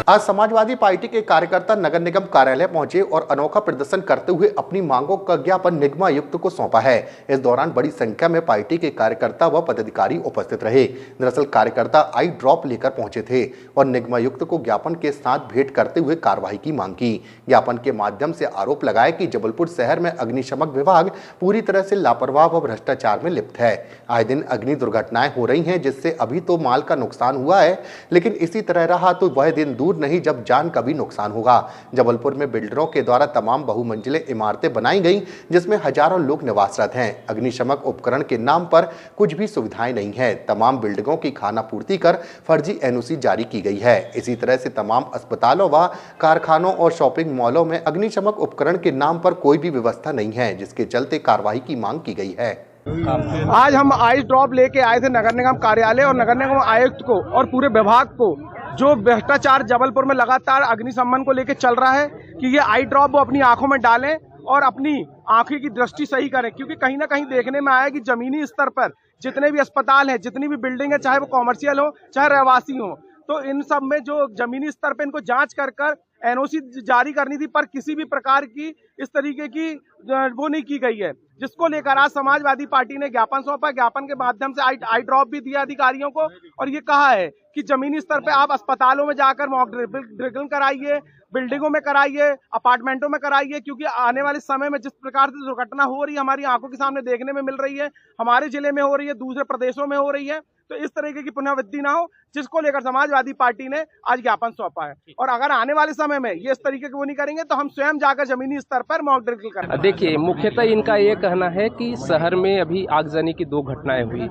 आज समाजवादी पार्टी के कार्यकर्ता नगर निगम कार्यालय पहुंचे और अनोखा प्रदर्शन करते हुए अपनी मांगों का ज्ञापन निगमायुक्त को सौंपा है। इस दौरान बड़ी संख्या में पार्टी के कार्यकर्ता व पदाधिकारी उपस्थित रहे। दरअसल कार्यकर्ता आई ड्रॉप लेकर पहुंचे थे और निगमायुक्त को ज्ञापन के साथ भेंट करते हुए कार्रवाई की मांग की। ज्ञापन के माध्यम से आरोप लगाया कि जबलपुर शहर में अग्निशमन विभाग पूरी तरह से लापरवाह व भ्रष्टाचार में लिप्त है। आए दिन अग्नि दुर्घटनाएं हो रही हैं, जिससे अभी तो माल का नुकसान हुआ है, लेकिन इसी तरह रहा तो वह दिन दूर नहीं जब जान का भी नुकसान होगा। जबलपुर में बिल्डरों के द्वारा तमाम बहुमंजिले इमारतें बनाई गई, जिसमें हजारों लोग निवासरत हैं। अग्निशमन उपकरण के नाम पर कुछ भी सुविधाएं नहीं है। तमाम बिल्डिंगों की खानापूर्ति कर फर्जी एनओसी जारी की गई है। इसी तरह से तमाम अस्पतालों व कारखानों और शॉपिंग मॉलों में अग्निशमन उपकरण के नाम पर कोई भी व्यवस्था नहीं है, जिसके चलते कार्रवाई की मांग की गई है। आज हम आई ड्रॉप लेके आए थे नगर निगम कार्यालय और नगर निगम आयुक्त को और पूरे विभाग को, जो भ्रष्टाचार जबलपुर में लगातार अग्निशमन को लेके चल रहा है, कि ये आई ड्रॉप वो अपनी आंखों में डालें और अपनी आंखें की दृष्टि सही करें। क्योंकि कहीं ना कहीं देखने में आया कि जमीनी स्तर पर जितने भी अस्पताल हैं, जितनी भी बिल्डिंग है, चाहे वो कॉमर्शियल हो चाहे रहवासी हो, तो इन सब में जो जमीनी स्तर पर इनको जांच कर एनओसी जारी करनी थी, पर किसी भी प्रकार की इस तरीके की वो नहीं की गई है, जिसको लेकर आज समाजवादी पार्टी ने ज्ञापन सौंपा। ज्ञापन के माध्यम से आई ड्रॉप भी दिया अधिकारियों को और ये कहा है कि जमीनी स्तर पे आप अस्पतालों में जाकर मॉक ड्रिलिंग कराइए, बिल्डिंगों में कराइए, अपार्टमेंटों में कराइए, क्योंकि आने वाले समय में जिस प्रकार से दुर्घटना हो रही है हमारी आंखों के सामने देखने में मिल रही है, हमारे जिले में हो रही है, दूसरे प्रदेशों में हो रही है, तो इस तरीके की पुनरावृत्ति ना हो, जिसको लेकर समाजवादी पार्टी ने आज ज्ञापन सौंपा है। और अगर आने वाले समय में ये इस तरीके की वो नहीं करेंगे तो हम स्वयं जाकर जमीनी स्तर पर मॉक ड्रिल करेंगे। देखिए, मुख्यतः इनका ये कहना है कि शहर में अभी आगजनी की 2 घटनाएं हुई,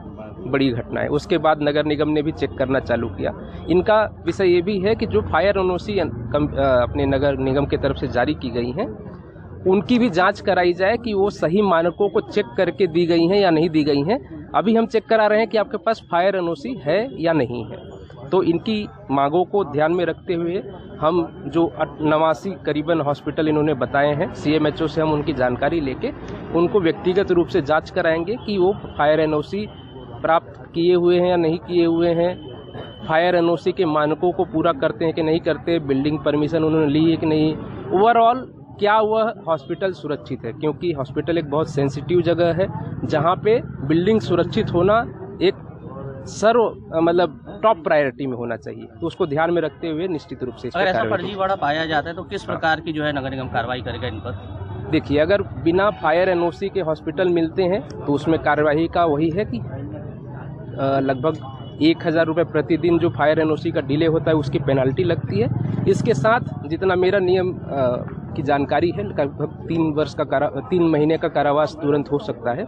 बड़ी घटनाएं, उसके बाद नगर निगम ने भी चेक करना चालू किया। इनका विषय ये भी है कि जो फायर एनओसी अपने नगर निगम की तरफ से जारी की गई हैं, उनकी भी जांच कराई जाए कि वो सही मानकों को चेक करके दी गई हैं या नहीं दी गई हैं। अभी हम चेक करा रहे हैं कि आपके पास फायर एनओसी है या नहीं है। तो इनकी मांगों को ध्यान में रखते हुए हम जो 89 करीबन हॉस्पिटल इन्होंने बताए हैं, सीएमएचओ से हम उनकी जानकारी लेके उनको व्यक्तिगत रूप से जांच कराएंगे कि वो फायर एनओसी प्राप्त किए हुए हैं या नहीं किए हुए हैं, फायर एनओसी के मानकों को पूरा करते हैं कि नहीं करते, बिल्डिंग परमिशन उन्होंने ली है कि नहीं, ओवरऑल क्या वह हॉस्पिटल सुरक्षित है। क्योंकि हॉस्पिटल एक बहुत सेंसिटिव जगह है, जहां पे बिल्डिंग सुरक्षित होना एक टॉप प्रायोरिटी में होना चाहिए। तो उसको ध्यान में रखते हुए निश्चित रूप से अगर ऐसा फर्जीवाड़ा पाया जाता है तो किस प्रकार की जो है नगर निगम कार्रवाई करेगा इन पर? देखिए, अगर बिना फायर एनओसी के हॉस्पिटल मिलते हैं तो उसमें कार्यवाही का वही है कि लगभग 1000 रुपये प्रतिदिन जो फायर एनओसी का डिले होता है उसकी पेनल्टी लगती है। इसके साथ जितना मेरा नियम की जानकारी है, लगभग 3 महीने का कारावास तुरंत हो सकता है।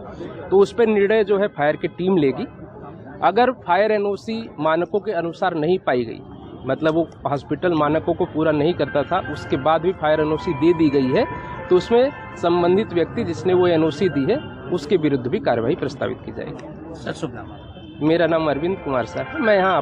तो उस पर निर्णय जो है फायर की टीम लेगी। अगर फायर एनओसी मानकों के अनुसार नहीं पाई गई, मतलब वो हॉस्पिटल मानकों को पूरा नहीं करता था, उसके बाद भी फायर एनओसी दे दी गई है, तो उसमें संबंधित व्यक्ति जिसने वो एनओसी दी है उसके विरुद्ध भी कार्रवाई प्रस्तावित की जाएगी। शुभ नाम? मेरा नाम अरविंद कुमार सर है, मैं यहाँ